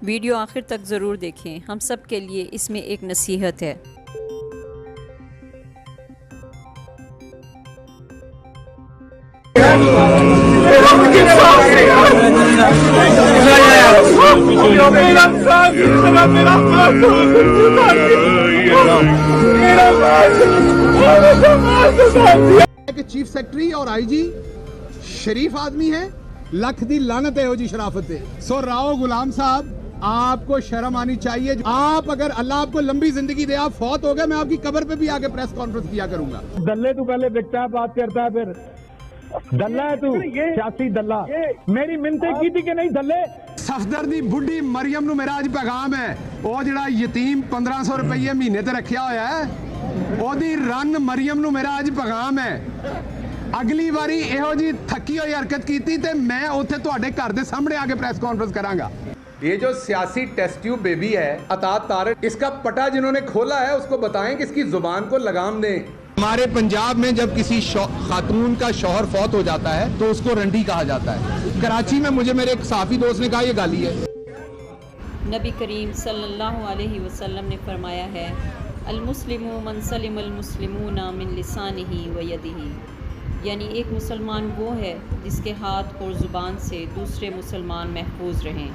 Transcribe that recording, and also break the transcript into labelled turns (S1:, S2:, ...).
S1: Video आखिर तक ज़रूर देखें, हम सब के लिए इसमें एक नसीहत है।
S2: चीफ सेक्रेटरी और आईजी शरीफ आदमी है, लख दी लानत है जी शराफत है। सो राव गुलाम साहब, आपको शर्म आनी चाहिए। आप अगर अल्लाह आपको लंबी जिंदगी दे, आप फौत हो गए, मैं आपकी कब्र पे भी आके प्रेस कॉन्फ्रेंस किया करूंगा।
S3: दल्ले तू पहले बिकता बात करता है, फिर दल्ला है तू, सियासी दल्ला। मेरी मिन्नतें की थी कि नहीं दल्ले।
S2: सफदर दी बुढ़ी मरियम नु मेरा आज पैगाम है, वो जड़ा यतीम 1500 रुपये महीने ते रखिया होया है, ओदी रन मरियम नु मेरा आज पैगाम है। अगली बारी एहो जी थकी हुई हरकत की ते मैं उत्थे तुहाडे घर दे सामने आके प्रेस कॉन्फ्रेंस करांगा। ये जो सियासी टेस्ट ट्यूब बेबी है अतात तारिक, इसका पटा जिन्होंने खोला है उसको बताएं कि इसकी जुबान को लगाम दें। हमारे पंजाब में जब किसी खातून का शौहर फौत हो जाता है तो उसको रंडी कहा जाता है। कराची में मुझे मेरे एक साफी दोस्त ने कहा ये गाली है।
S1: नबी करीम सल्लल्लाहु अलैहि वसल्लम ने फरमाया है, अल मुस्लिमु मन सलिमल मुस्लिमूना मिन लिसानिही व यदिही, यानी एक मुसलमान वो है जिसके हाथ और ज़ुबान से दूसरे मुसलमान महफूज रहें।